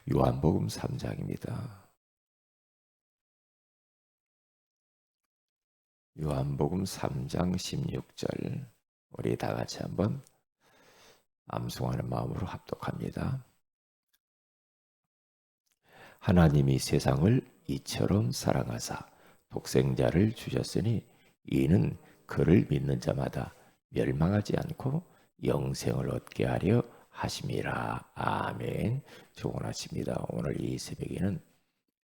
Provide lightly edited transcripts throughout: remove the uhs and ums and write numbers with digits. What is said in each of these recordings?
요한복음 3장입니다. 요한복음 3장 16절 우리 다 같이 한번 암송하는 마음으로 합독합니다. 하나님이 세상을 이처럼 사랑하사 독생자를 주셨으니 이는 그를 믿는 자마다 멸망하지 않고 영생을 얻게 하려 하심이라. 아멘. 좋은 아침입니다. 오늘 이 새벽에는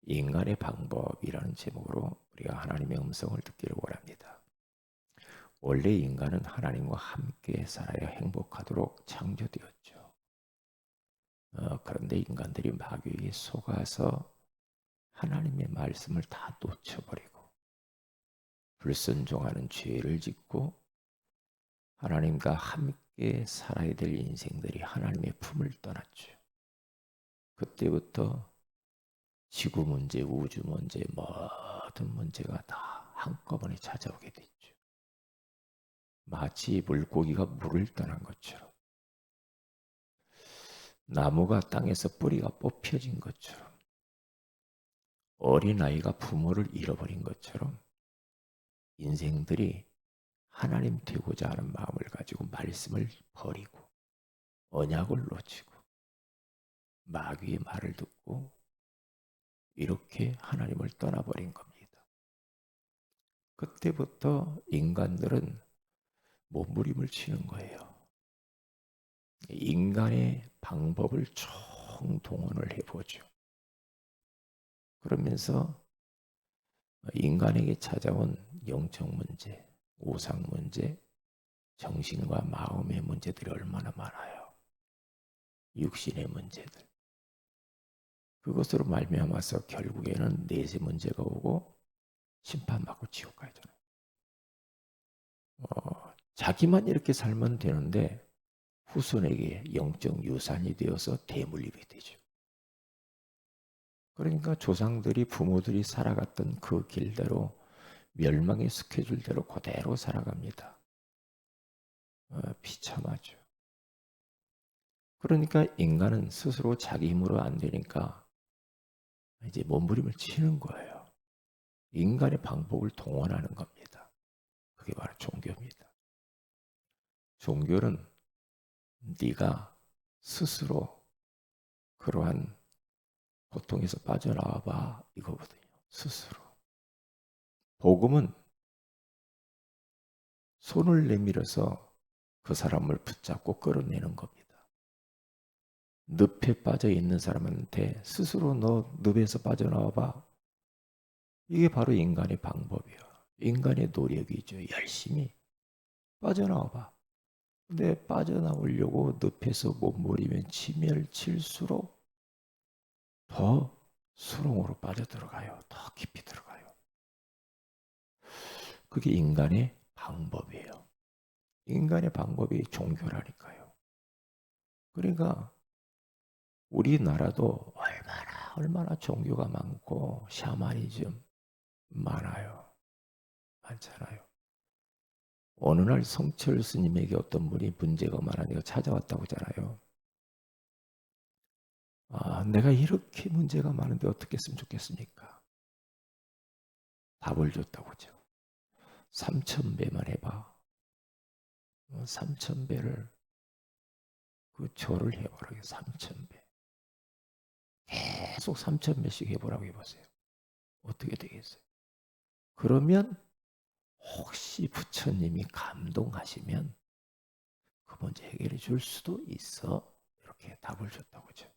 인간의 방법이라는 제목으로 우리가 하나님의 음성을 듣기를 원합니다. 원래 인간은 하나님과 함께 살아야 행복하도록 창조되었죠. 그런데 인간들이 마귀에게 속아서 하나님의 말씀을 다 놓쳐버리고 불순종하는 죄를 짓고 하나님과 함께 살아야 될 인생들이 하나님의 품을 떠났죠. 그때부터 지구 문제, 우주 문제, 모든 문제가 다 한꺼번에 찾아오게 됐죠. 마치 물고기가 물을 떠난 것처럼, 나무가 땅에서 뿌리가 뽑혀진 것처럼, 어린아이가 부모를 잃어버린 것처럼 인생들이 하나님 되고자 하는 마음을 가지고 말씀을 버리고 언약을 놓치고 마귀의 말을 듣고 이렇게 하나님을 떠나버린 겁니다. 그때부터 인간들은 몸부림을 치는 거예요. 인간의 방법을 총동원을 해보죠. 그러면서 인간에게 찾아온 영적 문제, 우상 문제, 정신과 마음의 문제들이 얼마나 많아요. 육신의 문제들. 그것으로 말미암아서 결국에는 내세 문제가 오고 심판받고 지옥 가잖아요. 자기만 이렇게 살면 되는데 후손에게 영적 유산이 되어서 대물림이 되죠. 그러니까 조상들이 부모들이 살아갔던 그 길대로 멸망의 스케줄대로 그대로 살아갑니다. 비참하죠. 그러니까 인간은 스스로 자기 힘으로 안 되니까 이제 몸부림을 치는 거예요. 인간의 방법을 동원하는 겁니다. 그게 바로 종교입니다. 종교는 네가 스스로 그러한 고통에서 빠져나와 봐 이거거든요. 스스로. 복음은 손을 내밀어서 그 사람을 붙잡고 끌어내는 겁니다. 늪에 빠져 있는 사람한테 스스로 너 늪에서 빠져나와 봐. 이게 바로 인간의 방법이야. 인간의 노력이죠. 열심히 빠져나와 봐. 근데 빠져나오려고 늪에서 몸부림에 치면 칠수록 더 수렁으로 빠져들어가요. 더 깊이 들어가요. 그게 인간의 방법이에요. 인간의 방법이 종교라니까요. 그러니까 우리나라도 얼마나 종교가 많고 샤머니즘 많아요. 많잖아요. 어느 날 성철 스님에게 어떤 분이 문제가 많으니까 찾아왔다고 하잖아요. 내가 이렇게 문제가 많은데 어떻게 했으면 좋겠습니까? 답을 줬다고 하죠. 3,000배만 해봐. 3,000배를 그 절을 해보라고 해요. 3,000배. 계속 3,000배씩 해보라고 해보세요. 어떻게 되겠어요? 그러면 혹시 부처님이 감동하시면 그 문제 해결해 줄 수도 있어. 이렇게 답을 줬다고 하죠.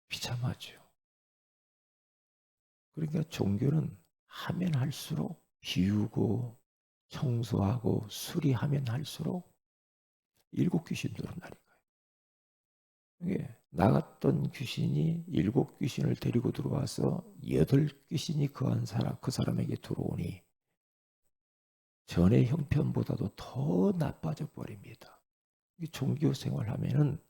비참하죠. 그러니까 종교는 하면 할수록 비우고 청소하고 수리하면 할수록 일곱 귀신 들어온다니까요. 이게 나갔던 귀신이 일곱 귀신을 데리고 들어와서 여덟 귀신이 그 사람에게 들어오니 전의 형편보다도 더 나빠져 버립니다. 종교 생활하면은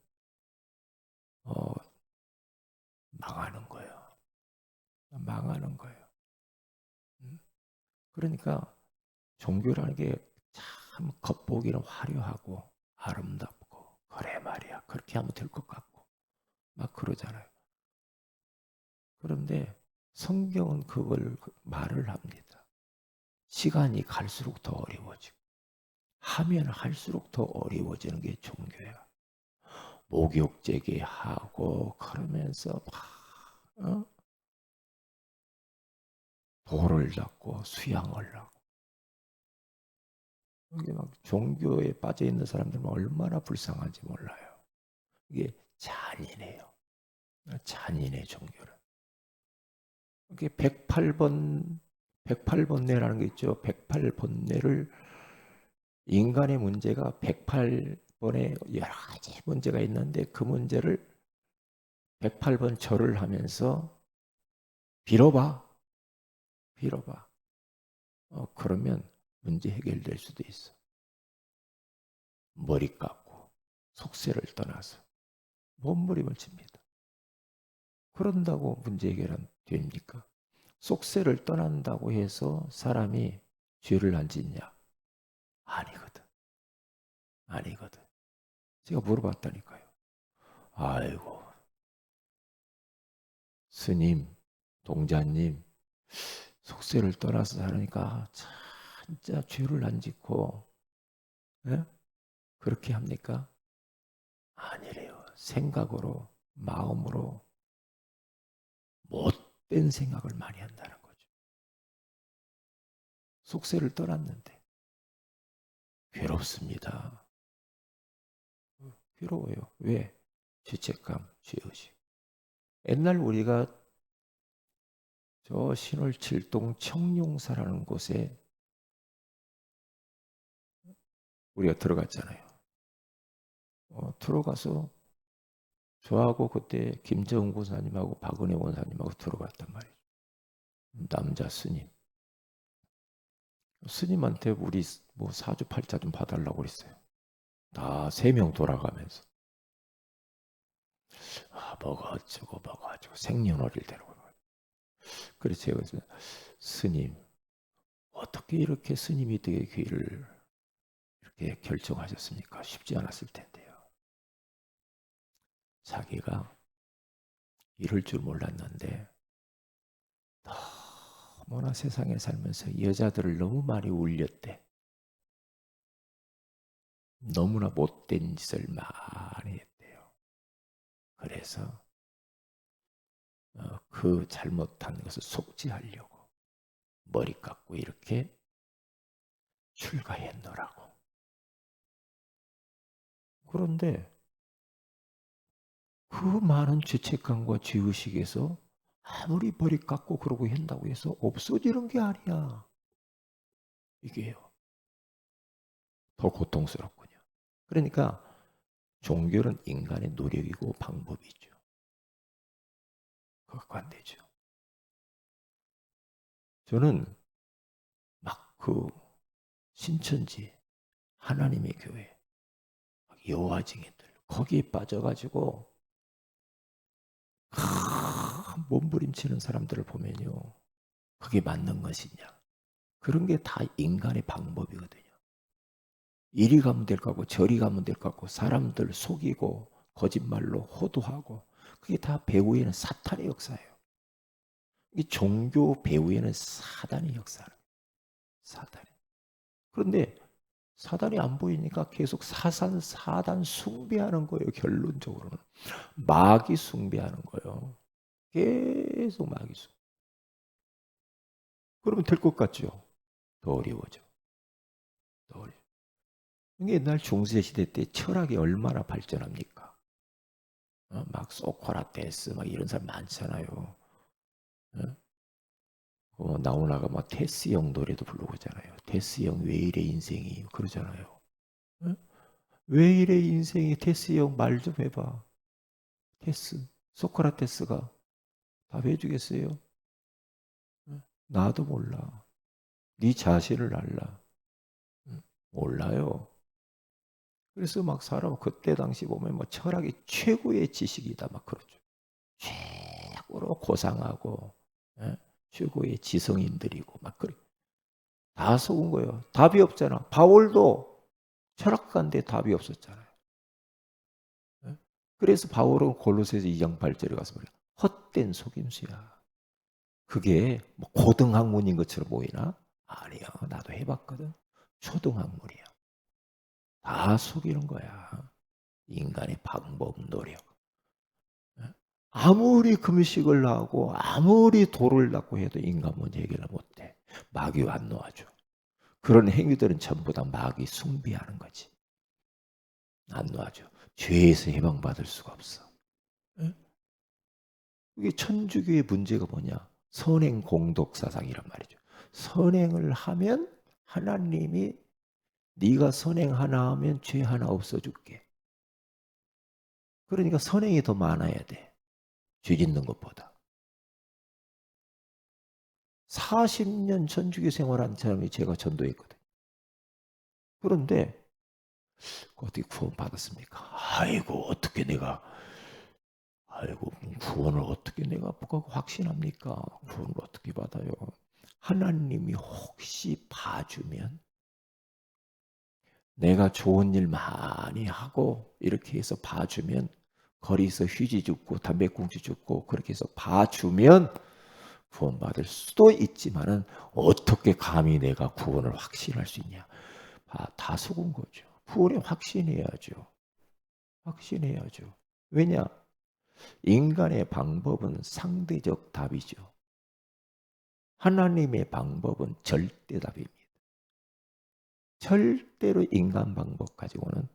망하는 거예요. 망하는 거예요. 그러니까 종교라는 게 참 겉보기는 화려하고 아름답고 그래 말이야. 그렇게 하면 될 것 같고 막 그러잖아요. 그런데 성경은 그걸 말을 합니다. 시간이 갈수록 더 어려워지고 하면 할수록 더 어려워지는 게 종교야. 목욕제계 하고 그러면서 막 돌을 닦고 수양을 하고 이게 막 종교에 빠져 있는 사람들은 얼마나 불쌍한지 몰라요. 이게 잔인해요. 잔인해 종교는. 이게 108번뇌라는 게 있죠. 108번뇌를 인간의 문제가 108번의 여러 가지 문제가 있는데 그 문제를 108번 절을 하면서 빌어봐. 빌어봐. 그러면 문제 해결될 수도 있어. 머리 깎고 속세를 떠나서 몸부림을 칩니다. 그런다고 문제 해결은 됩니까? 속세를 떠난다고 해서 사람이 죄를 안 짓냐? 아니거든. 아니거든. 제가 물어봤다니까요. 아이고, 스님, 동자님, 속세를 떠나서 사니까 진짜 죄를 안 짓고, 예? 그렇게 합니까? 아니래요. 생각으로, 마음으로 못된 생각을 많이 한다는 거죠. 속세를 떠났는데 괴롭습니다. 괴로워요. 왜? 죄책감, 죄의식. 옛날 우리가 저 신월칠동 청룡사라는 곳에 우리가 들어갔잖아요. 들어가서 저하고 그때 김정은 권사님하고 박은혜 권사님하고 들어갔단 말이에요. 남자 스님. 스님한테 우리 뭐 사주팔자 좀 봐달라고 그랬어요. 다 3명 돌아가면서. 뭐가 어쩌고 생년월일 데려고. 그래서 제가 스님 어떻게 이렇게 스님이 되게 귀를 이렇게 결정하셨습니까? 쉽지 않았을 텐데요. 자기가 이럴 줄 몰랐는데 너무나 세상에 살면서 여자들을 너무 많이 울렸대. 너무나 못된 짓을 많이 했대요. 그래서 그 잘못한 것을 속지하려고 머리 깎고 이렇게 출가했노라고. 그런데 그 많은 죄책감과 죄의식에서 아무리 머리 깎고 그러고 한다고 해서 없어지는 게 아니야. 이게요. 더 고통스럽군요. 그러니까 종교는 인간의 노력이고 방법이죠. 그것과 안 되죠. 저는 막 그 신천지 하나님의 교회 여호와 증인들 거기에 빠져가지고 몸부림치는 사람들을 보면요. 그게 맞는 것이냐. 그런 게 다 인간의 방법이거든요. 이리 가면 될 것 같고 저리 가면 될 것 같고 사람들 속이고 거짓말로 호도하고 그게 다 배후에는 사탄의 역사예요. 이 종교 배후에는 사단의 역사예요. 사단이. 그런데 사단이 안 보이니까 계속 사단 숭배하는 거예요. 결론적으로는. 마귀 숭배하는 거예요. 계속 마귀 숭배. 그러면 될 것 같죠? 더 어려워져. 더 어려워. 이게 옛날 중세시대 때 철학이 얼마나 발전합니까? 막 소크라테스 막 이런 사람 많잖아요. 나오나가 막 테스형 노래도 부르고 잖아요. 테스형 왜 이래 인생이 그러잖아요. 왜 이래 인생이 테스형 말 좀 해봐. 테스 소크라테스가 답해 주겠어요? 나도 몰라. 네 자신을 알라. 몰라요. 그래서 막 사람 그때 당시 보면 뭐 철학이 최고의 지식이다 막 그러죠. 최고로 고상하고 최고의 지성인들이고 막 그래. 다 속은 거예요. 답이 없잖아. 바울도 철학가인데 답이 없었잖아요. 그래서 바울은 골로새서 2장 8절에 가서 말이야. 헛된 속임수야. 그게 뭐 고등학문인 것처럼 보이나? 아니야. 나도 해봤거든. 초등학문이야. 다 속이는 거야. 인간의 방법, 노력. 아무리 금식을 하고 아무리 도를 닦고 해도 인간 문제 해결을 못해. 마귀 안 놓아줘. 그런 행위들은 전부 다 마귀 숭배하는 거지. 안 놓아줘. 죄에서 해방받을 수가 없어. 이게 천주교의 문제가 뭐냐? 선행 공덕 사상이란 말이죠. 선행을 하면 하나님이 네가 선행 하나 하면 죄 하나 없어줄게. 그러니까 선행이 더 많아야 돼. 죄 짓는 것보다. 40년 천주교 생활한 사람이 제가 전도했거든. 그런데 어떻게 구원 받았습니까? 아이고 구원을 어떻게 내가 확신합니까? 구원을 어떻게 받아요? 하나님이 혹시 봐주면 내가 좋은 일 많이 하고 이렇게 해서 봐주면 거리에서 휴지 줍고 담배꽁초 줍고 그렇게 해서 봐주면 구원받을 수도 있지만은 어떻게 감히 내가 구원을 확신할 수 있냐? 다 속은 거죠. 구원에 확신해야죠. 확신해야죠. 왜냐? 인간의 방법은 상대적 답이죠. 하나님의 방법은 절대 답입니다. 절대로 인간 방법 가지고는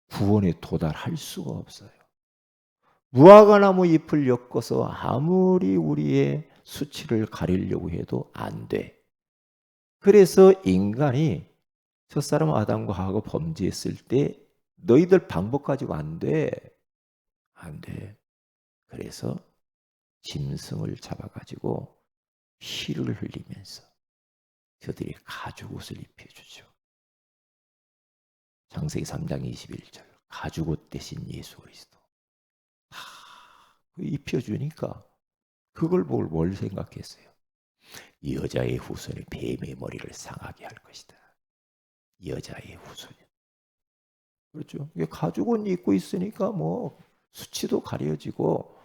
구원에 도달할 수가 없어요. 무화과나무 잎을 엮어서 아무리 우리의 수치를 가리려고 해도 안 돼. 그래서 인간이 첫사람 아담과 하와가 범죄했을 때 너희들 방법 가지고 안 돼. 안 돼. 그래서 짐승을 잡아가지고 피를 흘리면서 그들이 가죽옷을 입혀주죠. 창세기 3장 21절 가죽옷 대신 예수 그리스도 다 입혀주니까 그걸 보고 뭘 생각했어요? 이 여자의 후손이 뱀의 머리를 상하게 할 것이다. 여자의 후손이. 그렇죠. 가죽옷 입고 있으니까 뭐 수치도 가려지고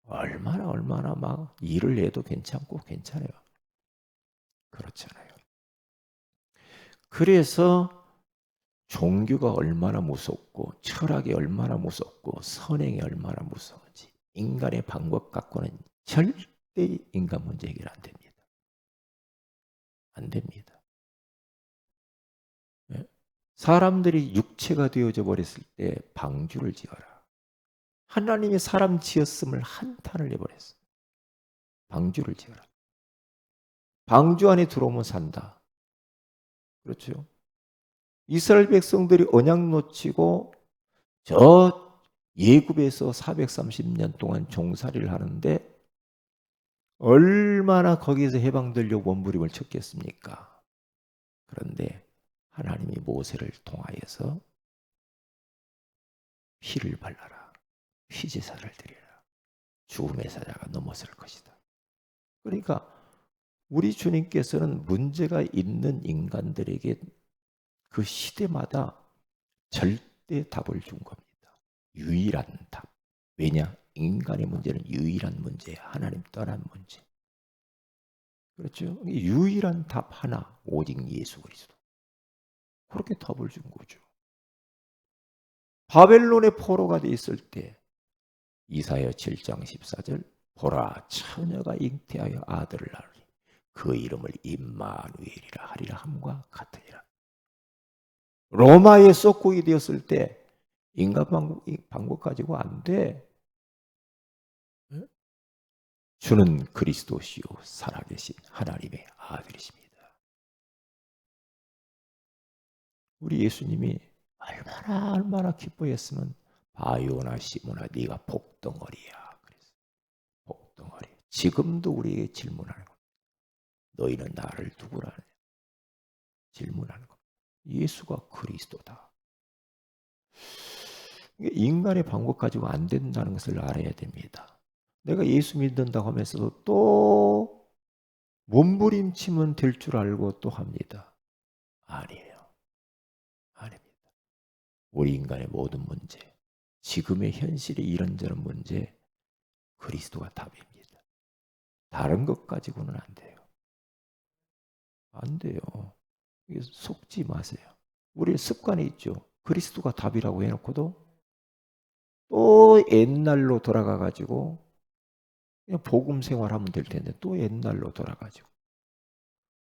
얼마나 막 일을 해도 괜찮아요. 그렇잖아요. 그래서 종교가 얼마나 무섭고 철학이 얼마나 무섭고 선행이 얼마나 무서운지 인간의 방법 갖고는 절대 인간 문제 해결 안 됩니다. 안 됩니다. 사람들이 육체가 되어져 버렸을 때 방주를 지어라. 하나님이 사람 지었음을 한탄을 해버렸어. 방주를 지어라. 방주 안에 들어오면 산다. 그렇죠? 이스라엘 백성들이 언약 놓치고 저 예굽에서 430년 동안 종살이를 하는데 얼마나 거기에서 해방되려고 몸부림을 쳤겠습니까? 그런데 하나님이 모세를 통하여서 피를 발라라. 피제사를 드리라. 죽음의 사자가 넘어설 것이다. 그러니까 우리 주님께서는 문제가 있는 인간들에게 그 시대마다 절대 답을 준 겁니다. 유일한 답. 왜냐? 인간의 문제는 유일한 문제예요. 하나님 떠난 문제. 그렇죠? 유일한 답 하나. 오직 예수 그리스도. 그렇게 답을 준 거죠. 바벨론의 포로가 돼 있을 때 이사야 7장 14절 보라 처녀가 잉태하여 아들을 낳으리 그 이름을 임마누엘이라 하리라 함과 같으니라. 로마의 속국이 되었을 때 인간 방법 가지고 안 돼. 주는 그리스도시요 살아계신 하나님의 아들이십니다. 우리 예수님이 얼마나 기뻐했으면 바요나 시모나 네가 복덩어리야. 그래서 복덩어리. 지금도 우리에게 질문하는 겁니다. 너희는 나를 누구라 하느냐? 질문하는 겁니다. 예수가 그리스도다. 인간의 방법 가지고 안 된다는 것을 알아야 됩니다. 내가 예수 믿는다고 하면서도 또 몸부림치면 될 줄 알고 또 합니다. 아니에요. 아닙니다. 우리 인간의 모든 문제 지금의 현실의 이런저런 문제 그리스도가 답입니다. 다른 것 가지고는 안 돼요. 안 돼요. 속지 마세요. 우리 습관이 있죠. 그리스도가 답이라고 해놓고도 또 옛날로 돌아가가지고 그냥 복음 생활하면 될 텐데 또 옛날로 돌아가지고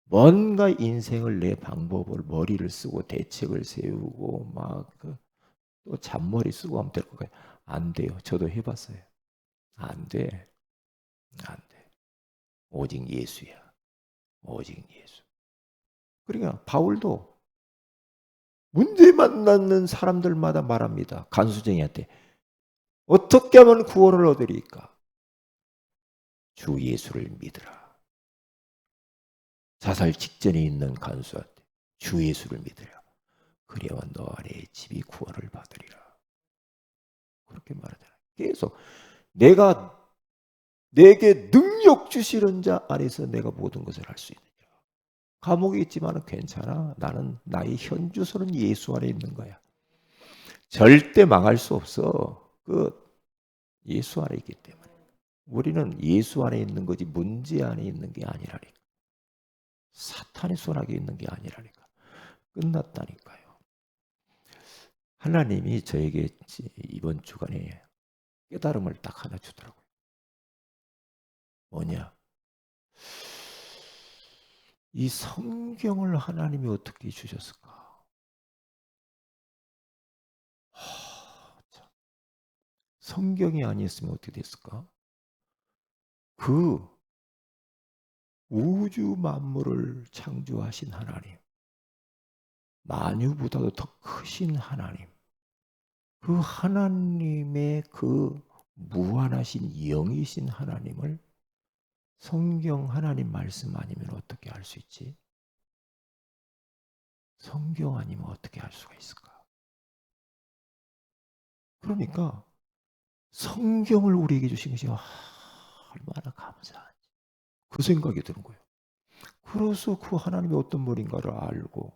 뭔가 인생을 내 방법을 머리를 쓰고 대책을 세우고 막 또 잔머리 쓰고 하면 될 것 같아요. 안 돼요. 저도 해봤어요. 안 돼. 안 돼. 오직 예수야. 오직 예수. 그러니까 바울도 문제 만나는 사람들마다 말합니다. 간수쟁이한테 어떻게 하면 구원을 얻으리까? 주 예수를 믿으라. 자살 직전에 있는 간수한테 주 예수를 믿으라. 그래야 너 아래의 집이 구원을 받으리라. 그렇게 말하잖아요. 계속 내게 능력 주시는 자 안에서 내가 모든 것을 할 수 있느니라. 감옥에 있지만 괜찮아. 나는 나의 현주소는 예수 안에 있는 거야. 절대 망할 수 없어. 예수 안에 있기 때문에. 우리는 예수 안에 있는 거지 문제 안에 있는 게 아니라니까. 사탄의 손아귀에 있는 게 아니라니까. 끝났다니까요. 하나님이 저에게 이번 주간에 깨달음을 딱 하나 주더라고요. 뭐냐? 이 성경을 하나님이 어떻게 주셨을까? 성경이 아니었으면 어떻게 됐을까? 그 우주 만물을 창조하신 하나님, 만유보다도 더 크신 하나님, 그 하나님의 그 무한하신 영이신 하나님을 성경 하나님 말씀 아니면 어떻게 알 수 있지? 성경 아니면 어떻게 알 수가 있을까? 그러니까 성경을 우리에게 주신 것이 얼마나 감사한지 그 생각이 드는 거예요. 그래서 그 하나님이 어떤 분인가를 알고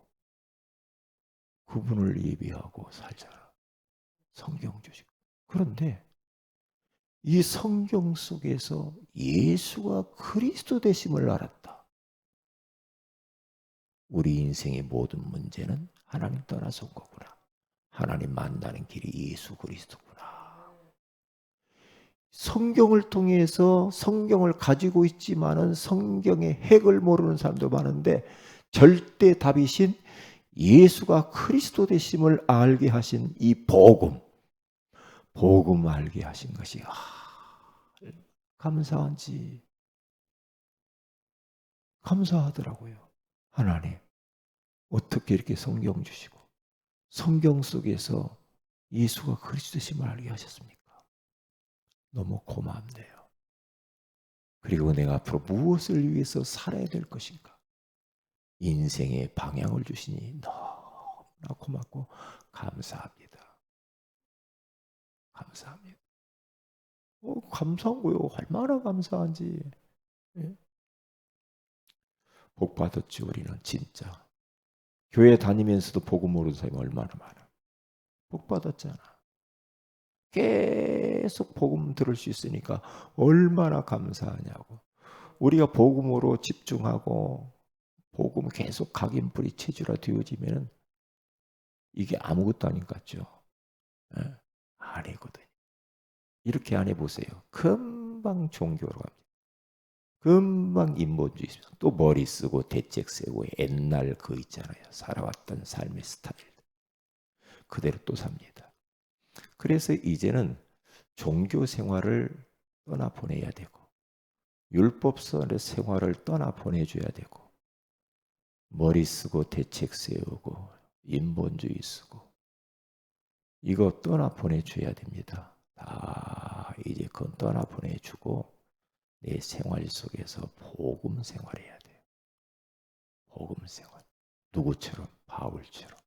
그분을 예비하고 살자라. 성경 주시고. 그런데 이 성경 속에서 예수가 그리스도 되심을 알았다. 우리 인생의 모든 문제는 하나님 떠나서 온 거구나. 하나님 만나는 길이 예수 그리스도구나. 성경을 통해서 성경을 가지고 있지만은 성경의 핵을 모르는 사람도 많은데 절대 답이신 예수가 그리스도 되심을 알게 하신 이 복음 알게 하신 것이 감사한지 감사하더라고요. 하나님 어떻게 이렇게 성경 주시고 성경 속에서 예수가 그리스도심을 알게 하셨습니까? 너무 고맙네요. 그리고 내가 앞으로 무엇을 위해서 살아야 될 것인가? 인생의 방향을 주시니 너무나 고맙고 감사합니다. 감사합니다. 감사한 거요. 얼마나 감사한지. 예? 복 받았지 우리는 진짜. 교회 다니면서도 복음 모르는 사람이 얼마나 많아. 복 받았잖아. 계속 복음 들을 수 있으니까 얼마나 감사하냐고. 우리가 복음으로 집중하고 복음 계속 각인뿌리 체질화 되어지면 이게 아무것도 아닌 것 같죠. 예? 아니거든요. 이렇게 안 해보세요. 금방 종교로 갑니다. 금방 인본주의 있습니다. 또 머리 쓰고 대책 세우고 옛날 그 있잖아요. 살아왔던 삶의 스타일. 그대로 또 삽니다. 그래서 이제는 종교 생활을 떠나보내야 되고 율법선의 생활을 떠나보내줘야 되고 머리 쓰고 대책 세우고 인본주의 쓰고 이거 떠나보내줘야 됩니다. 다 이제 그건 떠나보내주고 내 생활 속에서 복음 생활해야 돼요. 복음 생활. 누구처럼? 바울처럼.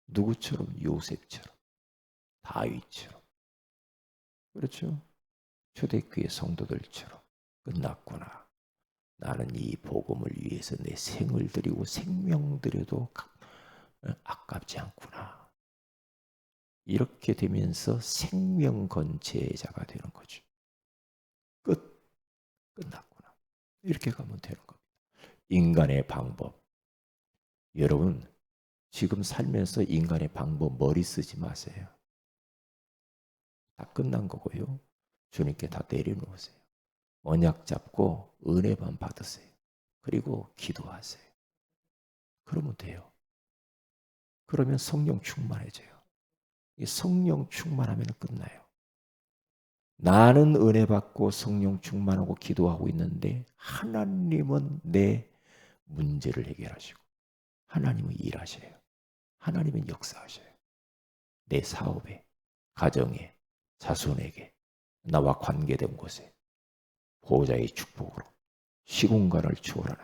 누구처럼? 요셉처럼. 다윗처럼. 그렇죠? 초대교회 성도들처럼. 끝났구나. 나는 이 복음을 위해서 내 생을 드리고 생명 드려도 아깝지 않구나. 이렇게 되면서 생명건재자가 되는 거죠. 끝났구나. 이렇게 가면 되는 겁니다. 인간의 방법. 여러분, 지금 살면서 인간의 방법 머리 쓰지 마세요. 다 끝난 거고요. 주님께 다 내려놓으세요. 언약 잡고 은혜만 받으세요. 그리고 기도하세요. 그러면 돼요. 그러면 성령 충만해져요. 이 성령 충만하면 끝나요. 나는 은혜 받고 성령 충만하고 기도하고 있는데 하나님은 내 문제를 해결하시고 하나님은 일하셔요. 하나님은 역사하셔요. 내 사업에, 가정에, 자손에게, 나와 관계된 곳에 보호자의 축복으로 시공간을 초월하는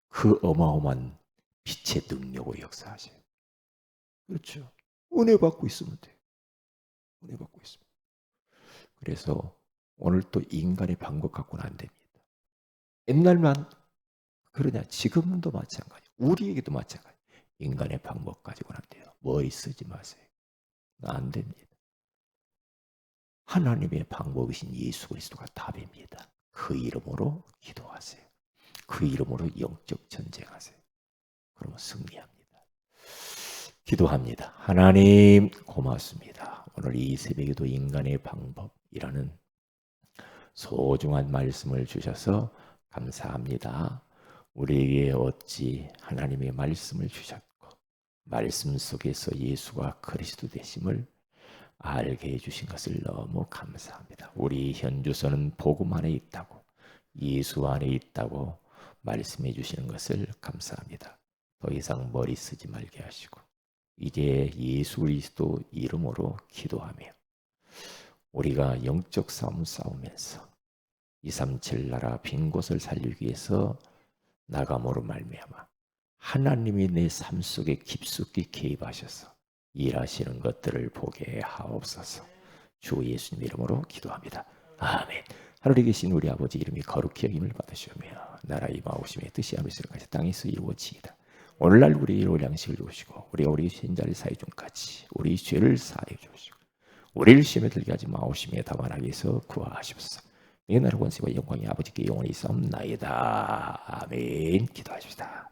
그 어마어마한 빛의 능력으로 역사하세요. 그렇죠. 은혜 받고 있으면 돼요. 은혜 받고 있으면. 그래서 오늘 또 인간의 방법 갖고는 안 됩니다. 옛날만 그러냐, 지금도 마찬가지. 우리에게도 마찬가지. 인간의 방법 가지고는 안 돼요. 머리 쓰지 마세요. 안 됩니다. 하나님의 방법이신 예수 그리스도가 답입니다. 그 이름으로 기도하세요. 그 이름으로 영적 전쟁하세요. 그러면 승리합니다. 기도합니다. 하나님 고맙습니다. 오늘 이 새벽에도 인간의 방법이라는 소중한 말씀을 주셔서 감사합니다. 우리에게 어찌 하나님의 말씀을 주셨고 말씀 속에서 예수가 그리스도 되심을 알게 해주신 것을 너무 감사합니다. 우리 현주소는 복음 안에 있다고 예수 안에 있다고 말씀해 주시는 것을 감사합니다. 더 이상 머리 쓰지 말게 하시고 이제 예수 그리스도 이름으로 기도하며 우리가 영적 싸움 싸우면서 237 나라 빈 곳을 살리기 위해서 나감으로 말미암아 하나님이 내 삶 속에 깊숙이 개입하셔서 일하시는 것들을 보게 하옵소서. 주 예수님 이름으로 기도합니다. 아멘. 하늘에 계신 우리 아버지 이름이 거룩히 여김을 받으시오며 나라 임하오심에 뜻이 하늘에서 같이 땅에서 이루어지이다. 오늘날 우리의 일월 양식을 주시고 우리 신자를 사해 중까지 우리 죄를 사해 주시고 우리를 시험에 들게 하지 마오시며 다만 악에서 구하시옵소서. 이 나라 권세와 영광이 아버지께 영원히 있사옵나이다. 아멘. 기도하십시다.